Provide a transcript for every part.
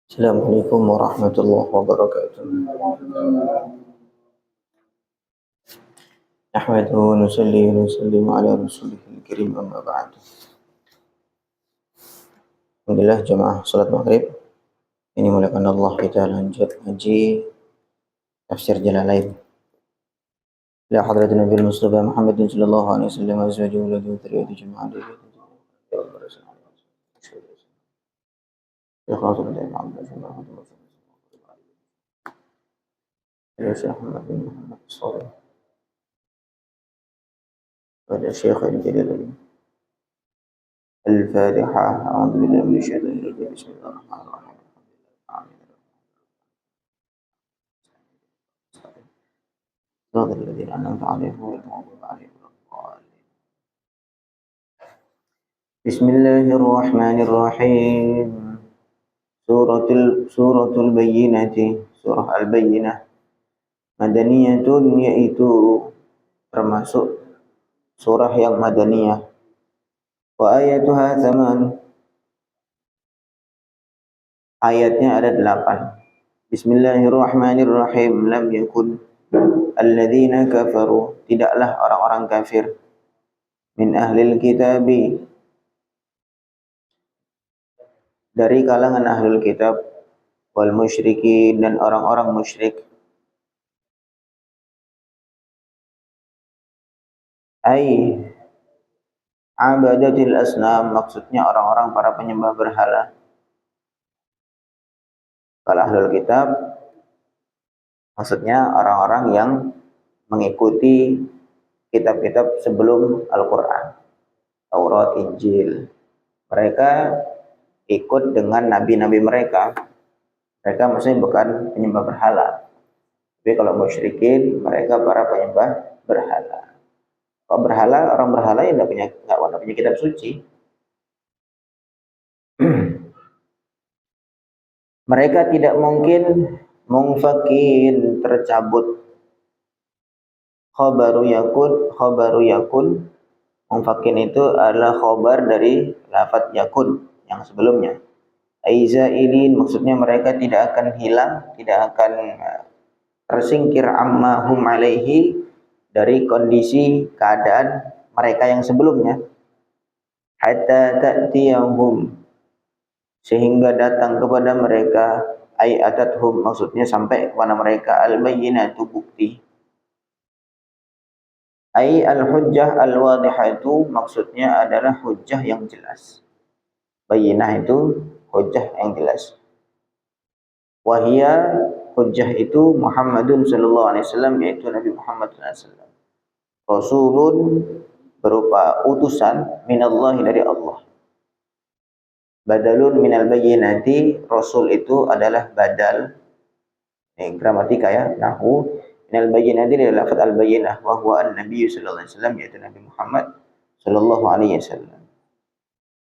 Assalamualaikum warahmatullahi wabarakatuh. Nahmaduhu wa nusalli wa nusallimu ala rasulihil karim amma ba'd. Alhamdulillah jamaah salat maghrib. Ini muliakan Allah, kita lanjut ngaji tafsir Jalalain. Ila hadratin Nabi Mustafa Muhammadin sallallahu alaihi wasallam wa azwajihi wa dzurriyyatihi jami'an. Ya Syekh Muhammad bin Muhammad Shalih. Pada Syekh Al-Jalalain. Al-Fatihah. A'udzu billahi minasyaitonir rajim. Bismillahirrahmanirrahim. صراط الذين أنعمت عليهم غير المغضوب عليهم ولا الضالين. بسم الله الرحمن الرحيم. Suratul Bayyinah, surah Al-Bayyinah, madaniyatun, yaitu termasuk surah yang madaniyah. Wa ayatuha thaman, ayatnya ada 8. Bismillahirrahmanirrahim. Lam yakun alladzina kafaru, tidaklah orang-orang kafir, min ahlil kitabi, dari kalangan ahlul kitab, wal musyrikin, dan orang-orang musyrik, ai abadatil asnam, maksudnya orang-orang para penyembah berhala. Kalau ahlul kitab maksudnya orang-orang yang mengikuti kitab-kitab sebelum Al-Quran, Taurat, Injil. Mereka ikut dengan nabi-nabi mereka. Mereka maksudnya bukan penyembah berhala. Tapi kalau musyrikin, mereka para penyembah berhala. Kalau berhala, orang berhala yang nggak punya kitab suci. Mereka tidak mungkin mungfakin, tercabut. Khabaru yakun. Mungfakin itu adalah khabar dari lafadz yakun yang sebelumnya. Aizailin, maksudnya mereka tidak akan hilang, tidak akan tersingkir amma hum alaihi, dari kondisi keadaan mereka yang sebelumnya. Hatta ta'tiyahum, sehingga datang kepada mereka, ay atathum, maksudnya sampai kepada mereka, al-bayyinatu, bukti. Ay al-hujjah al-wadihatu, maksudnya adalah hujjah yang jelas. Bayyinah itu hujjah yang jelas. Wahia, hujjah itu Muhammadun sallallahu alaihi wasallam, yaitu Nabi Muhammad sallallahu alaihi wasallam. Rasulun, berupa utusan, minallahi, dari Allah. Badalun minal bayyinati, rasul itu adalah badal. Ini gramatika ya, nahwu. Minal bayyinati dari lafaz al-bayyinah, wa huwa an-nabiy sallallahu alaihi wasallam, yaitu Nabi Muhammad sallallahu alaihi wasallam.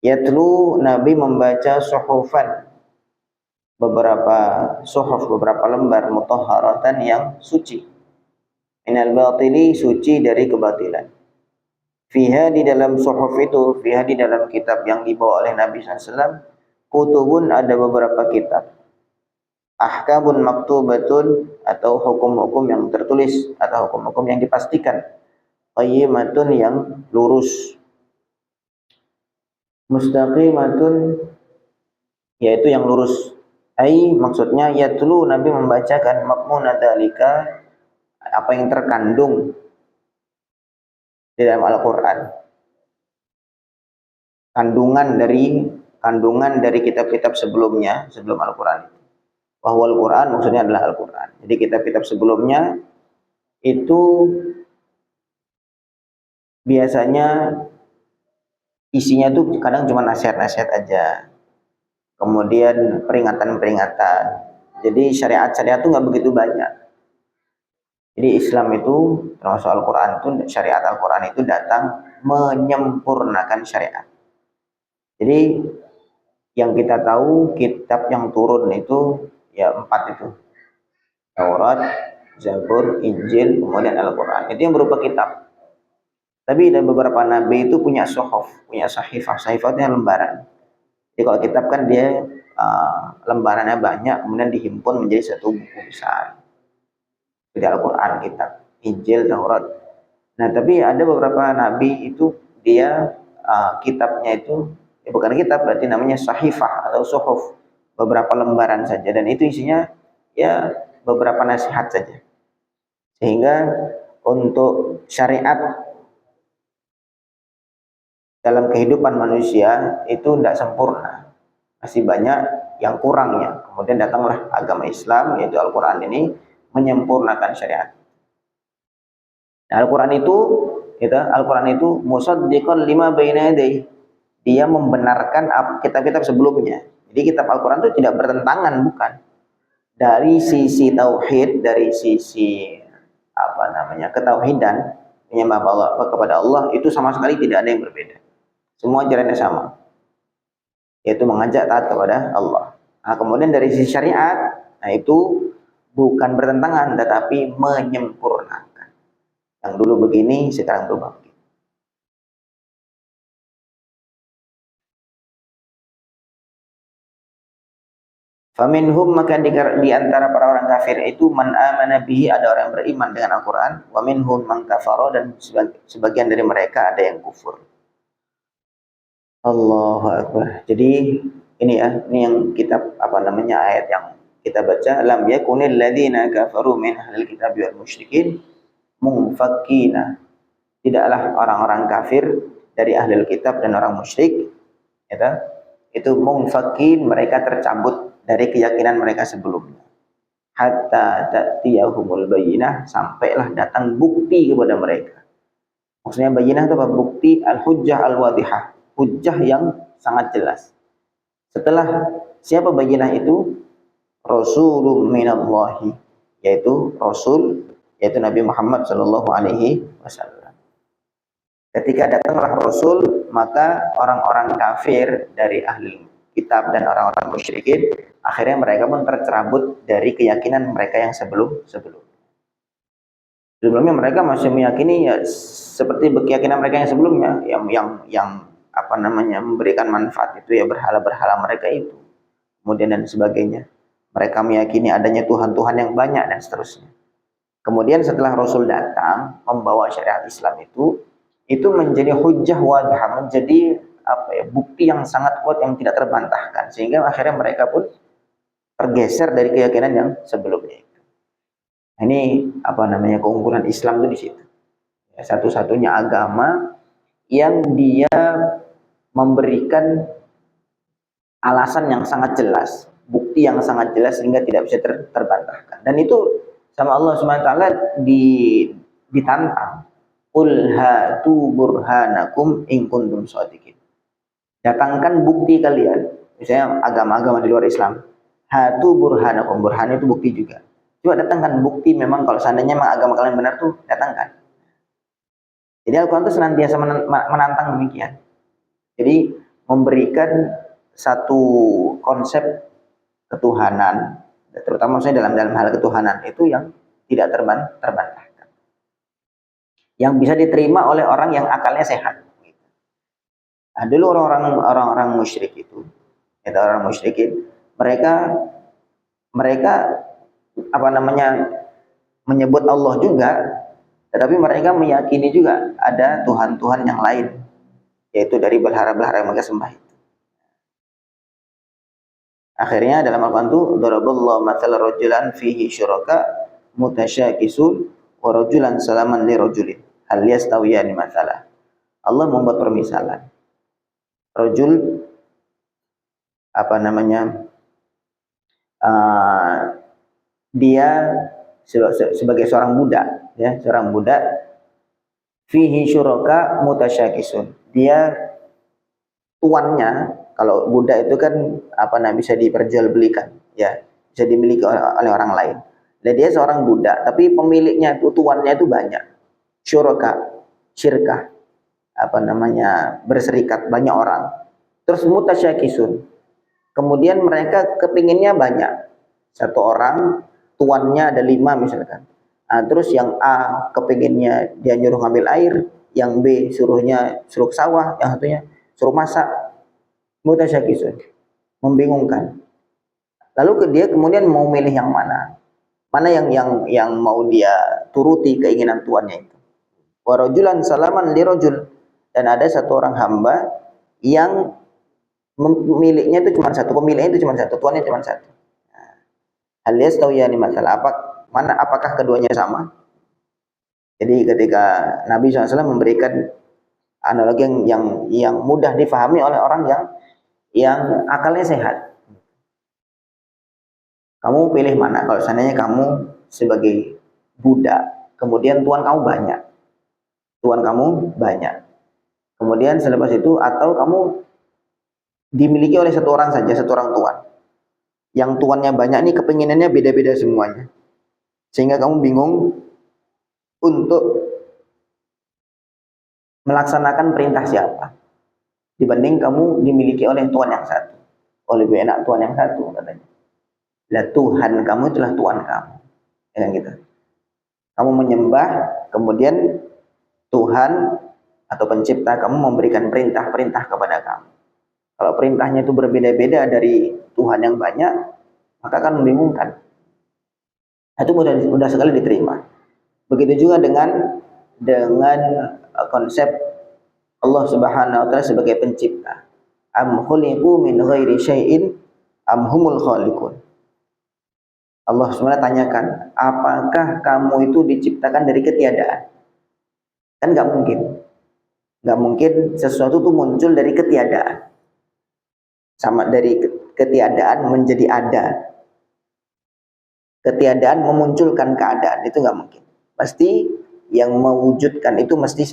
Yatlu, Nabi membaca suhufan, beberapa suhuf, beberapa lembar, mutahharatan, yang suci. Minal batili, suci dari kebatilan. Fiha, di dalam suhuf itu, fiha, di dalam kitab yang dibawa oleh Nabi SAW, kutubun, ada beberapa kitab. Ahkamun maktubatun, atau hukum-hukum yang tertulis, atau hukum-hukum yang dipastikan. Qayyimatun, yang lurus. Mustaqimatun, yaitu yang lurus. Ai, maksudnya yatlu, Nabi membacakan makmunadzalika, apa yang terkandung di dalam Al-Quran, kandungan dari kitab-kitab sebelumnya, sebelum Al-Quran. Bahwa Al-Quran maksudnya adalah Al-Quran. Jadi kitab-kitab sebelumnya itu biasanya isinya tuh kadang cuma nasihat-nasihat aja, kemudian peringatan-peringatan. Jadi syariat-syariat itu nggak begitu banyak. Jadi Islam itu, termasuk Al-Quran itu, syariat Al-Quran itu datang menyempurnakan syariat. Jadi yang kita tahu, kitab yang turun itu ya 4 itu. Taurat, Zabur, Injil, kemudian Al-Quran. Itu yang berupa kitab. Tapi ada beberapa nabi itu punya suhuf, punya sahifah. Sahifah itu lembaran. Jadi kalau kitab kan dia lembarannya banyak, kemudian dihimpun menjadi satu buku besar. Jadi Al-Quran, kitab, Injil, Taurat. Nah, tapi ada beberapa nabi itu dia kitabnya itu bukan kitab, berarti namanya sahifah atau suhuf, beberapa lembaran saja, dan itu isinya ya beberapa nasihat saja. Sehingga untuk syariat dalam kehidupan manusia itu tidak sempurna, masih banyak yang kurangnya. Kemudian datanglah agama Islam, yaitu Al-Quran ini, menyempurnakan syariat. Nah, Al-Quran itu musaddiqan lima baina yadayhi. Dia membenarkan kitab-kitab sebelumnya. Jadi kitab Al-Quran itu tidak bertentangan, bukan. Dari sisi tauhid, dari sisi ketauhidan, menyembah Allah kepada Allah, itu sama sekali tidak ada yang berbeda. Semua jalannya sama, yaitu mengajak taat kepada Allah. Nah, kemudian dari sisi syariat, nah itu bukan bertentangan, tetapi menyempurnakan. Yang dulu begini, sekarang berubah begini. Faminhum, maka di antara para orang kafir itu, man amana bihi, ada orang yang beriman dengan Al-Quran. Wa minhum man kafara, dan sebagian dari mereka ada yang kufur. Allahu Akbar. Jadi ini yang kitab ayat yang kita baca, lam yakunil ladzina kafaru min ahlil kitab wal musyrikin munfakkina. Tidaklah orang-orang kafir dari ahlul kitab dan orang musyrik itu munfakkin, mereka tercabut dari keyakinan mereka sebelumnya. Hatta ta'tiyahumul bayyinah, sampailah datang bukti kepada mereka. Maksudnya bayyinah itu apa? Bukti, al-hujjah al-wadihah, hujjah yang sangat jelas. Setelah siapa bayyinah itu? Rasulun minallahi, yaitu Rasul, yaitu Nabi Muhammad sallallahu alaihi wasallam. Ketika datanglah Rasul, maka orang-orang kafir dari ahli kitab dan orang-orang musyrikin, akhirnya mereka pun tercerabut dari keyakinan mereka yang sebelumnya mereka masih meyakini ya seperti keyakinan mereka yang sebelumnya, yang memberikan manfaat itu ya berhala-berhala mereka itu, kemudian dan sebagainya. Mereka meyakini adanya Tuhan-Tuhan yang banyak dan seterusnya. Kemudian setelah Rasul datang membawa syariat Islam itu menjadi hujjah wadhah, menjadi bukti yang sangat kuat yang tidak terbantahkan, sehingga akhirnya mereka pun tergeser dari keyakinan yang sebelumnya. Nah, ini keunggulan Islam itu di situ. Ya, satu-satunya agama yang dia memberikan alasan yang sangat jelas, bukti yang sangat jelas sehingga tidak bisa terbantahkan. Dan itu sama Allah SWT ditantang. Qul hatu burhanakum in kuntum shadiqin. Datangkan bukti kalian. Misalnya agama-agama di luar Islam. Hatu burhanakum. Burhan itu bukti juga. Coba datangkan bukti memang kalau seandainya memang agama kalian benar tuh, datangkan. Jadi Al-Quran itu senantiasa menantang demikian. Jadi memberikan satu konsep ketuhanan, terutama saya dalam hal ketuhanan itu yang tidak terbantah. Yang bisa diterima oleh orang yang akalnya sehat. Nah, dulu orang-orang musyrik itu, orang musyrikin, mereka menyebut Allah juga, tetapi mereka meyakini juga ada Tuhan-Tuhan yang lain, yaitu dari berhala-berhala yang mereka sembah itu. Akhirnya dalam Al-Quran itu, daraballahu mathalan rajulan fihi syuraka mutasyakisun wa rajulan salaman li rajulin hal yastawiyani mathalah. Allah membuat permisalan. Rajul dia sebagai seorang budak, seorang budak fihi syuraka mutasyakisun. Dia tuannya, kalau budak itu kan bisa diperjualbelikan, bisa dimiliki oleh orang lain. Dan dia seorang budak, tapi pemiliknya itu, tuannya itu banyak. Syirkah, berserikat banyak orang. Terus mutasyakisun, kemudian mereka kepinginnya banyak. Satu orang tuannya ada 5 misalkan. Nah, terus yang A kepinginnya dia nyuruh ngambil air, yang B suruh ke sawah, yang satunya suruh masak. mutasyakisun, membingungkan. Lalu dia kemudian mau milih yang mana? Mana yang mau dia turuti keinginan tuannya itu. Wa rajulan salaman li rajul, dan ada satu orang hamba yang miliknya itu cuma satu, pemiliknya itu cuma satu, tuannya cuma satu. Hal yastawiyani masalah, apakah keduanya sama? Jadi ketika Nabi SAW memberikan analogi yang mudah difahami oleh orang yang akalnya sehat. Kamu pilih mana? Kalau seandainya kamu sebagai budak, kemudian tuan kamu banyak, kemudian selepas itu, atau kamu dimiliki oleh satu orang saja, satu orang tuan. Yang tuannya banyak nih, kepinginannya beda-beda semuanya, sehingga kamu bingung untuk melaksanakan perintah siapa, dibanding kamu dimiliki oleh tuan yang satu. Oh, lebih enak tuan yang satu katanya. Lah Tuhan kamu itulah tuan kamu, ya gitu. Kamu menyembah, kemudian Tuhan atau pencipta kamu memberikan perintah-perintah kepada kamu. Kalau perintahnya itu berbeda-beda dari Tuhan yang banyak, maka akan membingungkan. Itu mudah sekali diterima. Begitu juga dengan konsep Allah Subhanahu wa taala sebagai pencipta. Am khuliqu min ghairi syai'in am humul khaliqun. Allah SWT tanyakan, apakah kamu itu diciptakan dari ketiadaan? Kan nggak mungkin. Nggak mungkin sesuatu itu muncul dari ketiadaan. Sama dari ketiadaan menjadi ada. Ketiadaan memunculkan keadaan, itu nggak mungkin. Pasti yang mewujudkan itu mesti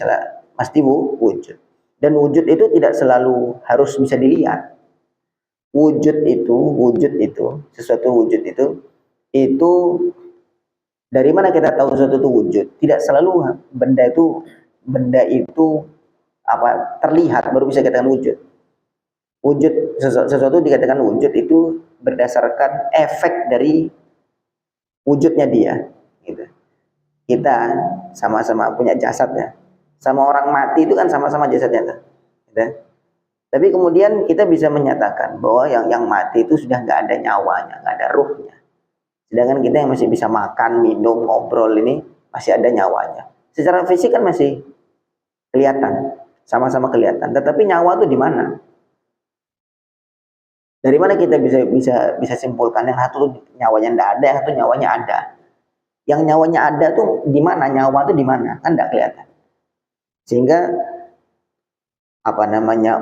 wujud. Dan wujud itu tidak selalu harus bisa dilihat. Wujud itu, sesuatu wujud itu dari mana kita tahu sesuatu itu wujud? Tidak selalu benda itu terlihat baru bisa dikatakan wujud. Sesuatu dikatakan wujud itu berdasarkan efek dari wujudnya dia, gitu. Kita sama-sama punya jasad ya, sama orang mati itu kan sama-sama jasadnya, gitu. Tapi kemudian kita bisa menyatakan bahwa yang mati itu sudah nggak ada nyawanya, nggak ada ruhnya. Sedangkan kita yang masih bisa makan, minum, ngobrol ini masih ada nyawanya. Secara fisik kan masih kelihatan, sama-sama kelihatan. Tetapi nyawa itu di mana? Dari mana kita bisa simpulkan yang satu nyawanya tidak ada, yang satu nyawanya ada? Yang nyawanya ada tuh di mana? Nyawa itu di mana? Kan tidak kelihatan. Sehingga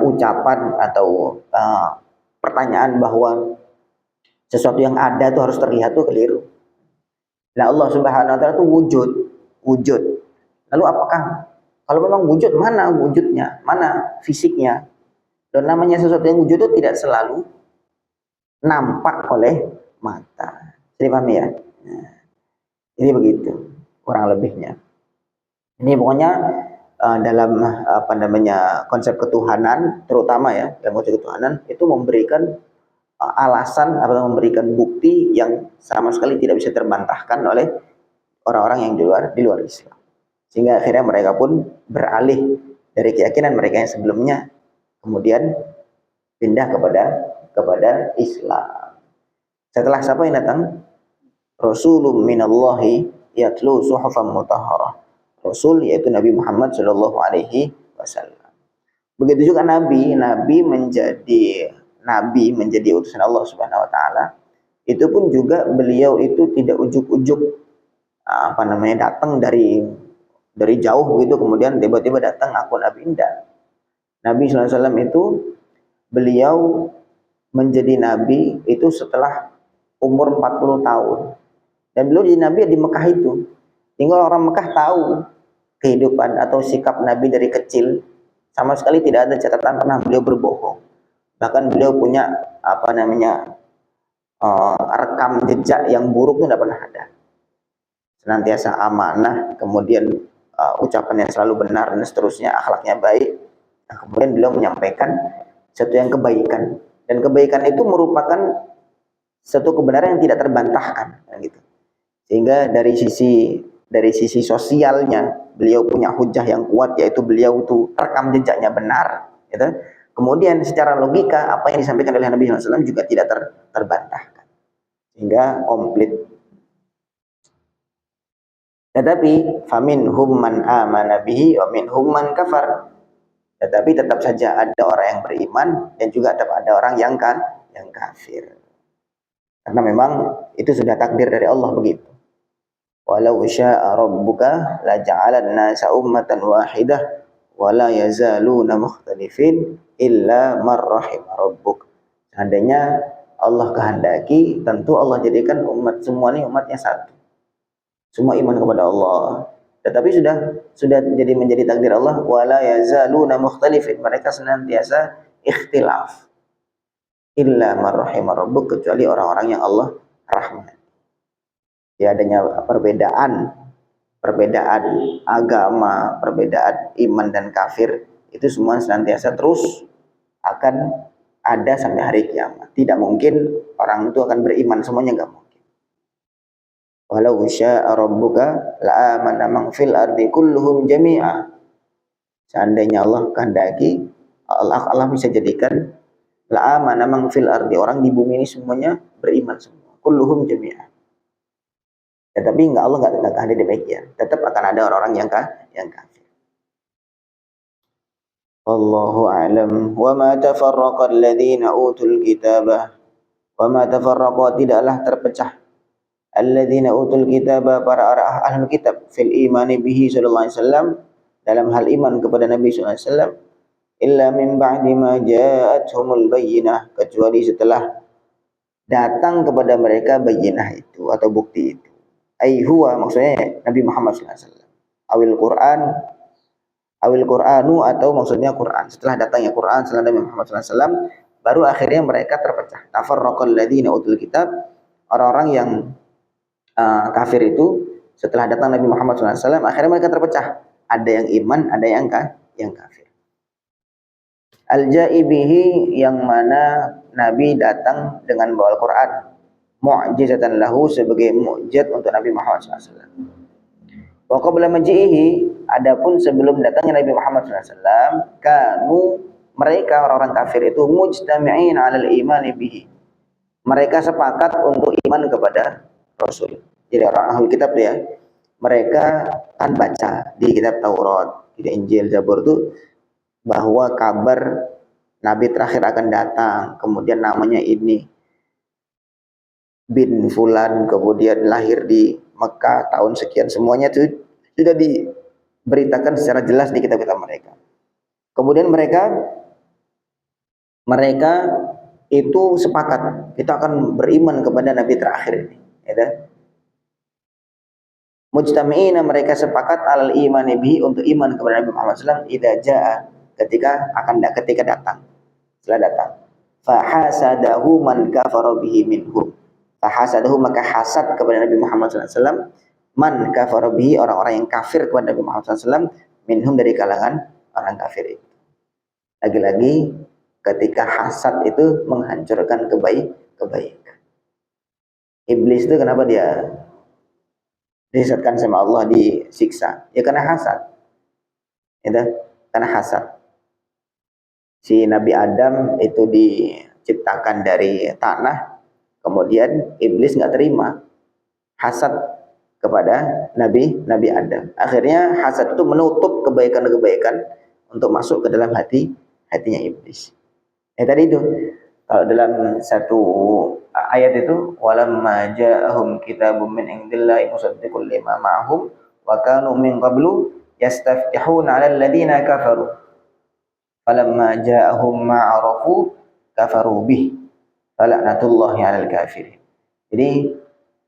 ucapan atau pertanyaan bahwa sesuatu yang ada itu harus terlihat tuh keliru. Nah, Allah Subhanahu wa taala itu wujud. Lalu apakah kalau memang wujud, mana wujudnya? Mana fisiknya? Dan namanya sesuatu yang wujud itu tidak selalu nampak oleh mata. Jadi paham ya? Nah, ini begitu kurang lebihnya. Ini pokoknya dalam konsep ketuhanan, terutama ya dalam konsep ketuhanan itu memberikan alasan atau memberikan bukti yang sama sekali tidak bisa terbantahkan oleh orang-orang yang di luar Islam. Sehingga akhirnya mereka pun beralih dari keyakinan mereka yang sebelumnya, kemudian pindah kepada Islam. Setelah siapa yang datang? Rasulun minallahi yatlu suhufan mutahharah. Rasul yaitu Nabi Muhammad Shallallahu Alaihi Wasallam. Begitu juga Nabi menjadi utusan Allah Subhanahu Wa Taala. Itu pun juga beliau itu tidak ujuk-ujuk datang dari jauh begitu, kemudian tiba-tiba datang aku Nabi. Indah. Nabi Sallallahu Alaihi Wasallam itu beliau menjadi Nabi itu setelah umur 40 tahun. Dan beliau jadi Nabi di Mekah itu. Tinggal orang Mekah tahu kehidupan atau sikap Nabi dari kecil. Sama sekali tidak ada catatan pernah beliau berbohong. Bahkan beliau punya rekam jejak yang buruk itu tidak pernah ada. Senantiasa amanah, kemudian ucapannya selalu benar dan seterusnya, akhlaknya baik. Nah, kemudian beliau menyampaikan satu yang kebaikan, dan kebaikan itu merupakan satu kebenaran yang tidak terbantahkan, gitu. Sehingga dari sisi sosialnya beliau punya hujah yang kuat, yaitu beliau itu rekam jejaknya benar, gitu. Kemudian secara logika apa yang disampaikan oleh Nabi SAW juga tidak terbantahkan, sehingga komplit. Tetapi faminhum man amana bihi wa minhum man kafar. Tetapi tetap saja ada orang yang beriman dan juga tetap ada orang yang kafir. Karena memang itu sudah takdir dari Allah begitu. Walau syaa rabbuka la ja'alan nasa ummatan wahidah wa la yazaluna mukhtalifin illa man rahima rabbuk. Seandainya Allah kehendaki, tentu Allah jadikan umat semua ini umatnya satu. Semua iman kepada Allah. Tetapi sudah jadi menjadi takdir Allah, wala yazaluna mukhtalifin. Mereka senantiasa ikhtilaf. Illa man rahima rabbuk, kecuali orang-orang yang Allah rahmat. Ya, adanya perbedaan agama, perbedaan iman dan kafir, itu semua senantiasa terus akan ada sampai hari kiamat. Tidak mungkin orang itu akan beriman semuanya, enggak mungkin. Walau syaa rabbuka la amana man fil ardi kulluhum jami'a. Seandainya Allah kehendaki, Allah bisa jadikan la amana man fil ardi, orang di bumi ini semuanya beriman semua, kulluhum jami'a. Tetapi Allah enggak kehendaki demikian. Tetap akan ada orang-orang yang kafir. Wallahu a'lam. Wa ma tafarraqa alladziina utul kitabah. Wa ma tafarraqa, tidaklah terpecah alladziina utul kitaba, para ahlul kitab, fil imani bihi sallallahu alaihi wasallam, dalam hal iman kepada Nabi sallallahu alaihi wasallam, illa min ba'di ma ja'atuhumul bayyinah, kecuali setelah datang kepada mereka bayyinah itu atau bukti itu. Ai huwa, maksudnya Nabi Muhammad sallallahu alaihi wasallam, awil Qur'anu, atau maksudnya Quran. Setelah datangnya Quran, setelah Nabi Muhammad sallallahu alaihi wasallam, baru akhirnya mereka terpecah. Tafarraqal ladzina utul kitab, orang-orang yang kafir itu setelah datang Nabi Muhammad SAW, akhirnya mereka terpecah. Ada yang iman, ada yang kafir. Al-ja'ibihi, yang mana Nabi datang dengan bawa Al-Quran, mu'jizatan lahu, sebagai mukjizat untuk Nabi Muhammad SAW. Wa qabla maji'ihi, adapun sebelum datangnya Nabi Muhammad SAW, kanu, mereka orang-orang kafir itu mujtami'in 'alal imani bihi. Mereka sepakat untuk iman kepada Rasul. Jadi orang ahli kitab ya, mereka kan baca di kitab Taurat, di Injil, Zabur itu bahwa kabar Nabi terakhir akan datang, kemudian namanya ini bin Fulan, kemudian lahir di Mekah tahun sekian, semuanya itu sudah diberitakan secara jelas di kitab-kitab mereka. Kemudian mereka itu sepakat, kita akan beriman kepada Nabi terakhir ini. Ya, mujtami'ina, mereka sepakat alal imani bihi, untuk iman kepada Nabi Muhammad SAW, idza jaa, ketika datang, setelah datang. Fahasadahu man kafara bihi minhum. Fahasadahu, maka hasad kepada Nabi Muhammad SAW, man kafara bihi, orang-orang yang kafir kepada Nabi Muhammad SAW, minhum, dari kalangan orang kafir itu. Lagi-lagi ketika hasad itu menghancurkan kebaikan. Iblis itu kenapa dia disesatkan sama Allah, disiksa? Ya karena hasad. Ya, karena hasad. Si Nabi Adam itu diciptakan dari tanah, kemudian iblis nggak terima, hasad kepada Nabi Adam. Akhirnya hasad itu menutup kebaikan-kebaikan untuk masuk ke dalam hatinya iblis. Tadi itu, kalau dalam satu ayat itu, walamma ja'ahum kitabun min indillahi musaddiqul lima ma'ahum wa kanu min qablu yastaftihuna 'alal ladzina kafaru falamma ja'ahum ma'arafu kafaru bih fala'natullahi 'alal kafirin. Jadi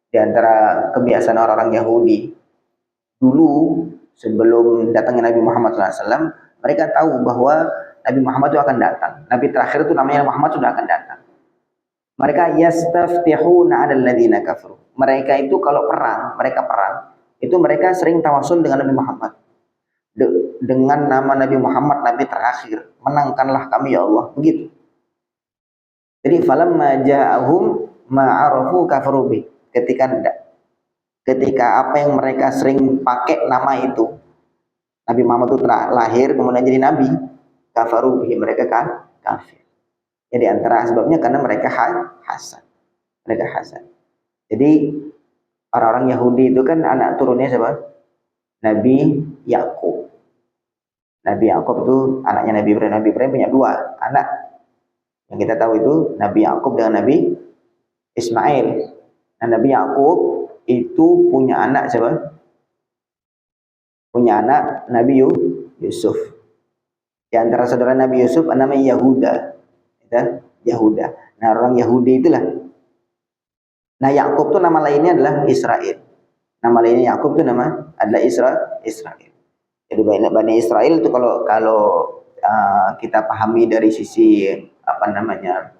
di antara kebiasaan orang-orang Yahudi dulu, sebelum datangnya Nabi Muhammad SAW, mereka tahu bahwa Nabi Muhammad itu akan datang. Nabi terakhir itu namanya Muhammad sudah akan datang. Mereka yastaftihuna 'alal ladzina kafaru. Mereka itu kalau mereka perang, itu mereka sering tawasul dengan Nabi Muhammad. Dengan nama Nabi Muhammad, Nabi terakhir, menangkanlah kami ya Allah, begitu. Jadi falamma ja'ahum ma'arafu kafaru bih. Ketika apa yang mereka sering pakai nama itu, Nabi Muhammad itu lahir kemudian jadi nabi, kafaru bihi, mereka kafir. Jadi antara sebabnya karena mereka hasad. Mereka hasad. Jadi orang-orang Yahudi itu kan anak turunnya siapa? Nabi Yakub. Nabi Yakub itu anaknya Nabi Ibrahim. Nabi Ibrahim punya dua anak. Yang kita tahu itu Nabi Yakub dengan Nabi Ismail. Nah, Nabi Yakub itu punya anak siapa? Punya anak Nabi Yusuf. Di antara saudara Nabi Yusuf namanya Yahuda. Yahuda. Nah, orang Yahudi itulah. Nah, Yakub itu nama lainnya adalah Israel. Nama lainnya Yakub itu nama adalah Israel. Jadi Bani Israel itu kalau kita pahami dari sisi apa namanya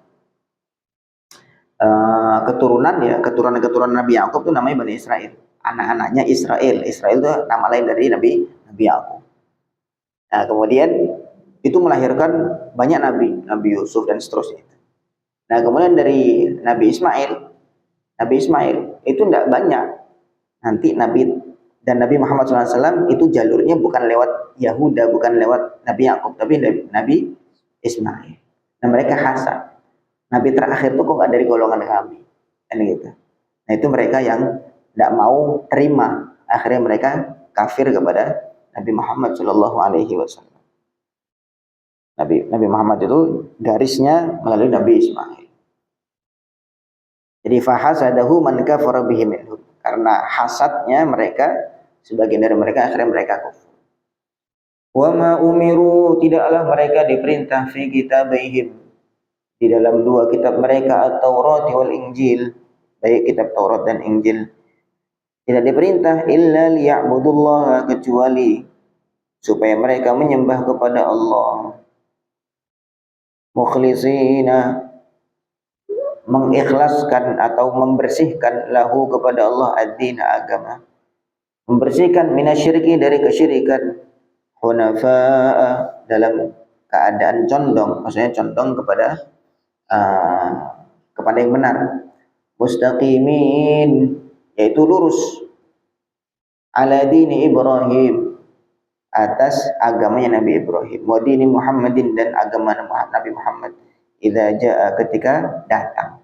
keturunan ya, keturunan Nabi Yakub itu namanya Bani Israel. Anak-anaknya Israel. Israel itu nama lain dari Nabi Yakub. Nah, kemudian itu melahirkan banyak Nabi Yusuf dan seterusnya. Nah, kemudian dari Nabi Ismail itu tidak banyak. Nanti Nabi Muhammad SAW itu jalurnya bukan lewat Yahuda, bukan lewat Nabi Yakub, tapi Nabi Ismail. Nah, mereka hasad. Nabi terakhir itu kok nggak dari golongan kami, kan gitu. Nah, itu mereka yang tidak mau terima. Akhirnya mereka kafir kepada Nabi Muhammad SAW. Nabi Muhammad itu garisnya melalui Nabi Ismail. Jadi fahasadahu man kafara bihi minhum. Karena hasadnya mereka, sebagian dari mereka akhirnya mereka kufur. Wa ma umiru, tidaklah mereka diperintah fi kitabihim, di dalam dua kitab mereka, At-Taurat wal Injil, baik kitab Taurat dan Injil, tidak diperintah illa liya'budullaha, kecuali supaya mereka menyembah kepada Allah, mukhlisina, mengikhlaskan atau membersihkan lahu kepada Allah ad-din, agama, membersihkan minasyirki, dari kesyirikan, hunafa'a, dalam keadaan condong, maksudnya condong kepada yang benar, mustaqimin, yaitu lurus, ala dini Ibrahim, atas agamanya Nabi Ibrahim, wa dini Muhammadin, dan agama Nabi Muhammad, idza jaa, ketika datang.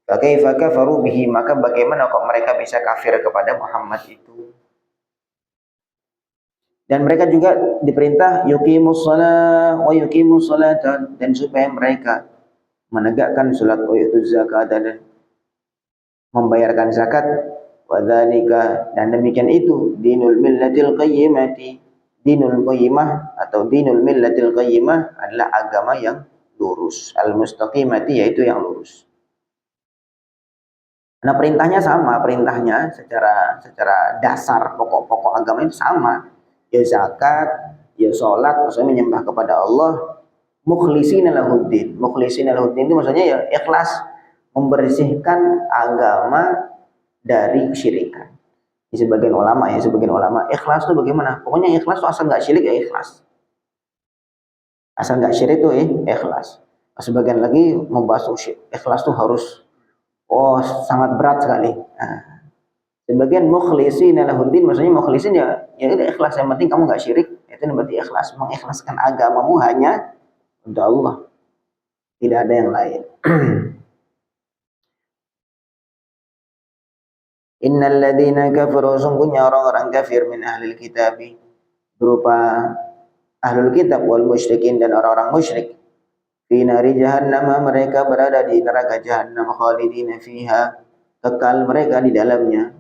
Fa kaifa kafaru bihi, maka bagaimana kok mereka bisa kafir kepada Muhammad itu. Dan mereka juga diperintah yuqimus shalah wa yuqimus salata, dan supaya mereka menegakkan salat, wa yutuz zakat, dan membayarkan zakat, wa dzalika, dan demikian itu dinul millatil qayyimati, dinul qayyimah atau dinul millatil qayyimah adalah agama yang lurus, al mustaqimati, yaitu yang lurus. Nah, perintahnya sama, perintahnya secara dasar pokok-pokok agama itu sama. Ya zakat, ya salat, maksudnya menyembah kepada Allah, mukhlisina lahuddin. Mukhlisina lahuddin itu maksudnya ya ikhlas, membersihkan agama dari kesyirikan. Sebagian ulama ikhlas itu bagaimana? Pokoknya ikhlas itu asal nggak syirik ya ikhlas. Asal nggak syirik itu ikhlas. Sebagian lagi membahas ikhlas itu harus sangat berat sekali. Nah, sebagian mukhlishina lahuddin, maksudnya mukhlisin ya udah ikhlas, yang penting kamu nggak syirik, itu berarti ikhlas, mengikhlaskan agamamu hanya untuk Allah, tidak ada yang lain. Innal ladzina kafaru, sungguhnya orang-orang kafir, min ahlil kitab, berupa ahlul kitab, wal musyrikin, dan orang-orang musyrik, fi nari jahannam, mereka berada di neraka jahannam, khalidina fiha, kekal mereka di dalamnya.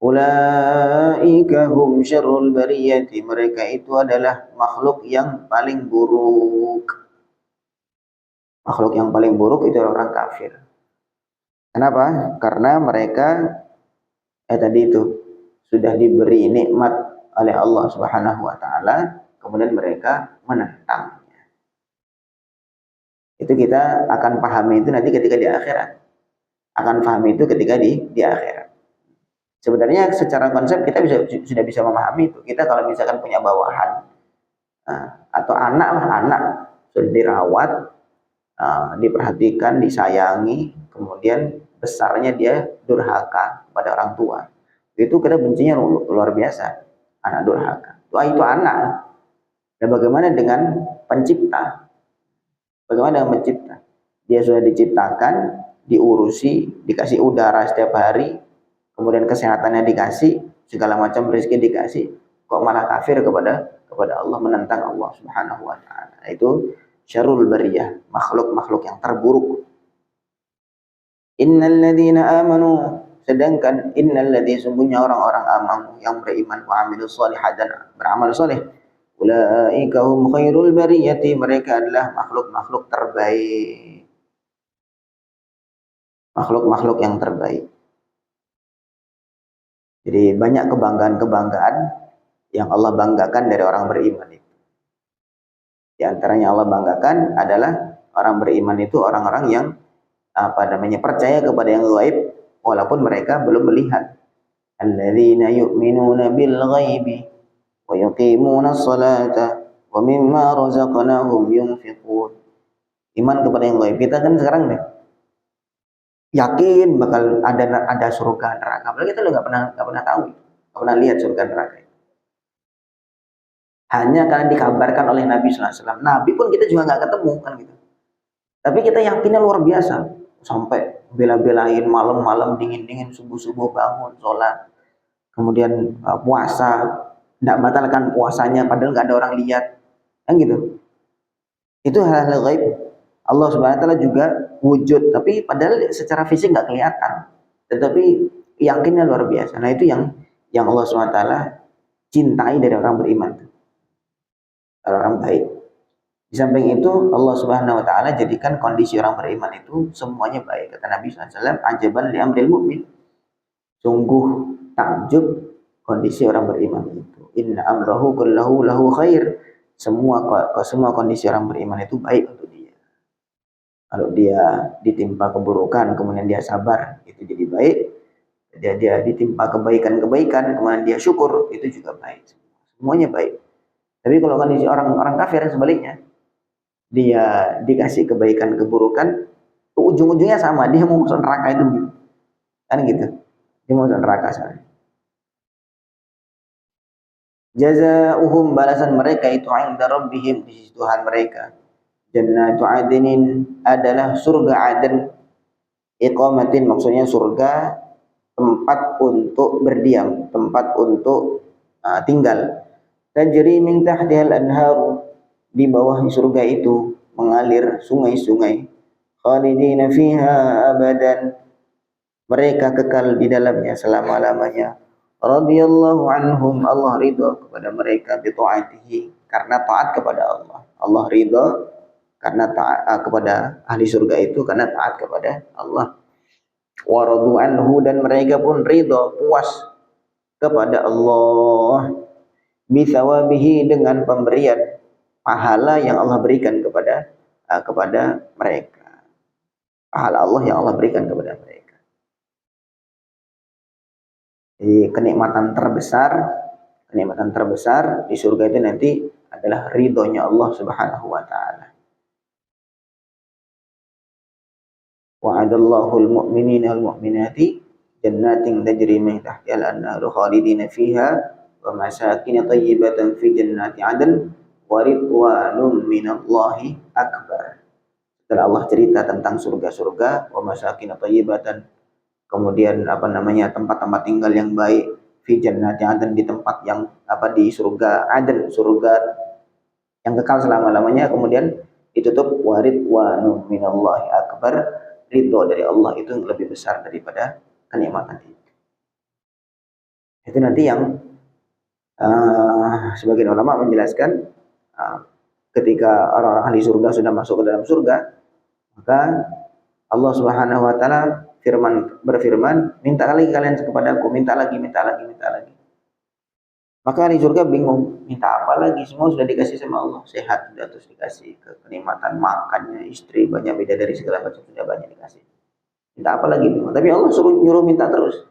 Ulaika hum syarrul bariyati, mereka itu adalah makhluk yang paling buruk. Makhluk yang paling buruk itu orang kafir. Kenapa? Karena mereka tadi itu sudah diberi nikmat oleh Allah Subhanahu wa taala, kemudian mereka menentangnya. Itu kita akan pahami itu nanti ketika di akhirat. Akan pahami itu ketika di akhirat. Sebenarnya secara konsep kita sudah bisa memahami itu. Kita kalau misalkan punya bawahan atau anak sudah dirawat, diperhatikan, disayangi, kemudian besarnya dia durhaka pada orang tua, itu kita bencinya luar biasa. Anak durhaka, itu anak. Dan bagaimana dengan pencipta? Bagaimana dengan mencipta? Dia sudah diciptakan, diurusi, dikasih udara setiap hari, kemudian kesehatannya dikasih, segala macam rezeki dikasih, kok malah kafir kepada Allah, menentang Allah Subhanahu wa taala. Itu syarrul bariyah, makhluk-makhluk yang terburuk. Innalladzina amanu, sedangkan innalladzi, sungguhnya orang-orang amanu yang beriman, wa amilus shalihat, dan beramal saleh, ulaika hum khairul bariyati, mereka adalah makhluk-makhluk terbaik. Makhluk-makhluk yang terbaik. Jadi banyak kebanggaan-kebanggaan yang Allah banggakan dari orang beriman itu. Di antaranya Allah banggakan adalah orang beriman itu orang-orang yang percaya kepada yang gaib walaupun mereka belum melihat. Alladzina yu'minuna bil ghaibi wa yuqimuna sholata wa mimma razaqnahum yunfiqun. Iman kepada yang gaib. Kita kan sekarang nih yakin bakal ada surga neraka. Padahal kita nggak pernah tahu, nggak pernah lihat surga neraka. Hanya karena dikabarkan oleh Nabi SAW. Nabi pun kita juga nggak ketemu kan gitu. Tapi kita yakinnya luar biasa. Sampai bela-belain malam-malam dingin-dingin, subuh-subuh bangun, sholat. Kemudian puasa. Nggak batalkan puasanya padahal nggak ada orang lihat. Kan gitu. Itu hal-hal gaib. Allah Subhanahu wa taala juga wujud, tapi padahal secara fisik nggak kelihatan. Tetapi yakinnya luar biasa. Nah, itu yang Allah Subhanahu wa taala cintai dari orang beriman. Orang baik. Di samping itu Allah Subhanahu wa taala jadikan kondisi orang beriman itu semuanya baik. Kata Nabi SAW, ajaban li amril mu'min. Sungguh takjub kondisi orang beriman itu. Inna amrahu kullahu lahu khair. Semua kondisi orang beriman itu baik untuk dia. Kalau dia ditimpa keburukan kemudian dia sabar, itu jadi baik. Dia ditimpa kebaikan-kebaikan kemudian dia syukur, itu juga baik. Semuanya baik. Tapi kalau kondisi orang kafir sebaliknya, dia dikasih kebaikan keburukan, ujung-ujungnya sama, dia mau masuk neraka itu gitu. Kan gitu. Dia mau masuk neraka sana. Jazaohum, balasan mereka itu inda rabbihim, di sisi Tuhan mereka. Jannatu adnin, adalah surga Aden. Iqamatin, maksudnya surga tempat untuk berdiam, tempat untuk tinggal. Tajri min tahtihal anharu, di bawah surga itu mengalir sungai-sungai. Khalidina fiha abadan, mereka kekal di dalamnya selama-lamanya. Radhiyallahu anhum, Allah ridha kepada mereka bi taatihi, karena taat kepada Allah. Allah ridha karena taat kepada ahli surga itu karena taat kepada Allah. Wa radu anhu, dan mereka pun ridha, puas kepada Allah. Bi thawabihi, dengan pemberian pahala yang Allah berikan kepada mereka. Pahala Allah yang Allah berikan kepada mereka. Jadi kenikmatan terbesar di surga itu nanti adalah ridhonya Allah Subhanahu wa taala. Wa'adallahu al-mu'minina wal-mu'minati jannatin tajri min tahtiha al-anharu khalidina fiha wa masakin thayyibatan fi jannati 'adn wa ridwanun minallahi akbar. Setelah Allah cerita tentang surga-surga, wa masakin thayyibatan, kemudian tempat-tempat tinggal yang baik, fi jannati 'adn, di tempat yang di surga Aden, surga yang kekal selama-lamanya, kemudian ditutup wa ridwanun minallahi akbar, ridho dari Allah itu lebih besar daripada kenikmatan itu. Itu nanti yang sebagian ulama menjelaskan ketika orang-orang ahli surga sudah masuk ke dalam surga, maka Allah Subhanahu wa taala berfirman, minta lagi kalian kepadaku, minta lagi. Maka ahli surga bingung, minta apa lagi? Semua sudah dikasih sama Allah, sehat sudah, terus dikasih kenikmatan makannya, istri banyak, bidadari segala macam sudah banyak dikasih. Minta apa lagi? Bingung. Tapi Allah nyuruh minta terus.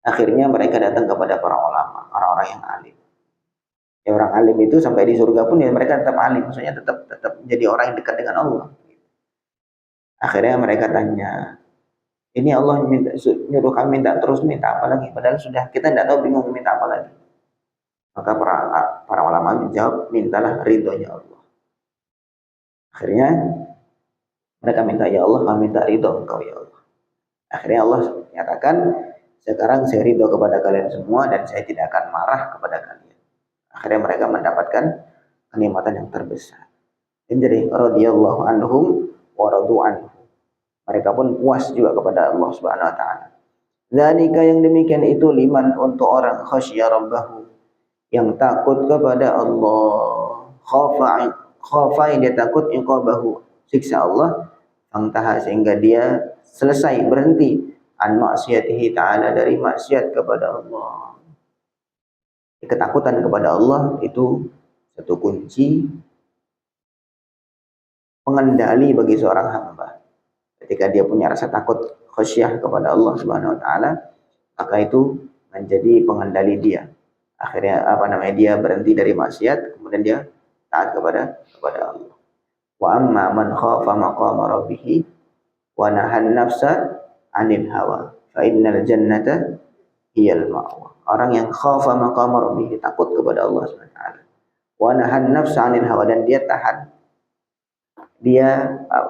Akhirnya mereka datang kepada para ulama, orang-orang yang alim. Ya, orang alim itu sampai di surga pun ya mereka tetap alim, maksudnya tetap jadi orang yang dekat dengan Allah. Akhirnya mereka tanya, ini Allah nyuruh kami minta terus, minta apa lagi? Padahal sudah kita tidak tahu, bingung minta apa lagi. Maka para ulama menjawab, mintalah ridhonya Allah. Akhirnya mereka minta, ya Allah, kami minta ridho Engkau ya Allah. Akhirnya Allah menyatakan, sekarang saya ridho kepada kalian semua dan saya tidak akan marah kepada kalian. Akhirnya mereka mendapatkan kenikmatan yang terbesar. Dan jadi radhiyallahu anhum wa radu anhu. Mereka pun puas juga kepada Allah Subhanahu wa taala. Dzalika, yang demikian itu, liman, untuk orang khasyya rabbahu, yang takut kepada Allah, khafa dia takut iqabahu, siksa Allah, fangtaha, sehingga dia selesai, berhenti, an maksiatihi ta'ala, dari maksiat kepada Allah. Ketakutan kepada Allah itu satu kunci pengendali bagi seorang hamba. Ketika dia punya rasa takut khasyah kepada Allah Subhanahu wa taala, maka itu menjadi pengendali dia. Akhirnya dia berhenti dari maksiat, kemudian dia taat kepada Allah. Wa amma man khafa maqama rabbih wa nahan nafsa 'anil hawa fa innal jannata hiyal ma'wa. Orang yang khafa maqama rabbih, takut kepada Allah Subhanahu wa taala. Wa nahan nafsa 'anil hawa, dan dia tahan, dia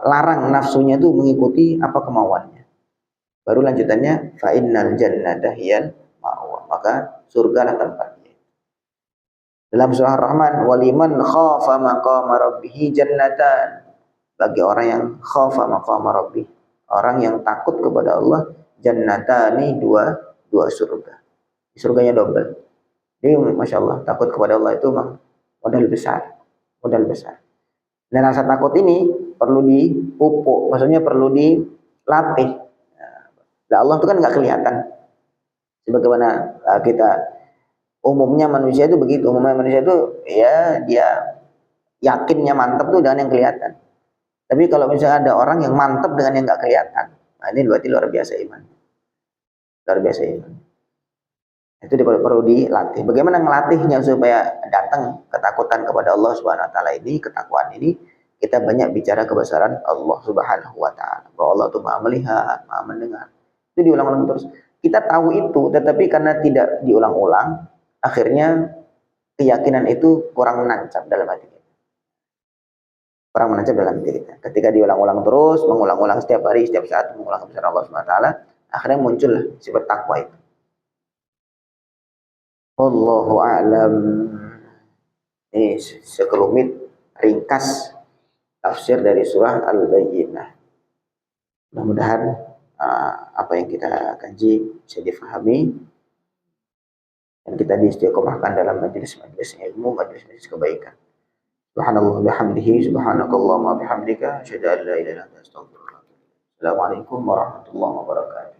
larang nafsunya itu mengikuti apa kemauannya. Baru lanjutannya, fa innal jannata hiyal ma'wa, maka surgalah tempatnya. Dalam surah Ar-Rahman, waliman khafa maqama rabbih jannatan, bagi orang yang khafa maqama rabbih, orang yang takut kepada Allah, jannatani, dua surga. Surganya double. Jadi Masya Allah, takut kepada Allah itu modal besar. Dan rasa takut ini perlu dipupuk, maksudnya perlu dilatih. Nah, Allah itu kan nggak kelihatan. Sebagaimana kita umumnya manusia itu begitu. Umumnya manusia itu ya dia yakinnya mantap tuh dengan yang kelihatan. Tapi kalau misalnya ada orang yang mantap dengan yang nggak kelihatan, nah ini berarti luar biasa iman. Itu perlu dilatih. Bagaimana ngelatihnya supaya datang ketakutan kepada Allah Subhanahu wa taala ini, ketakwaan ini? Kita banyak bicara kebesaran Allah Subhanahu wa taala. Bahwa Allah itu Maha melihat, Maha mendengar. Itu diulang-ulang terus. Kita tahu itu, tetapi karena tidak diulang-ulang, akhirnya keyakinan itu kurang menancap dalam hati kita. Ketika diulang-ulang terus, mengulang-ulang setiap hari, setiap saat, mengulang kebesaran Allah Subhanahu wa taala, akhirnya muncul sifat takwa itu. Wallahu a'lam. Ini sekelumit ringkas tafsir dari surah Al-Bayyinah. Mudah-mudahan apa yang kita kaji bisa difahami dan kita diistiqomahkan dalam majelis-majelis ilmu, majelis-majelis kebaikan. Subhanallah bihamdihi, subhanakallahumma bihamdika, asyhadu an la ilaha illa anta, astaghfiruka wa atubu ilaik. Assalamualaikum warahmatullahi wabarakatuh.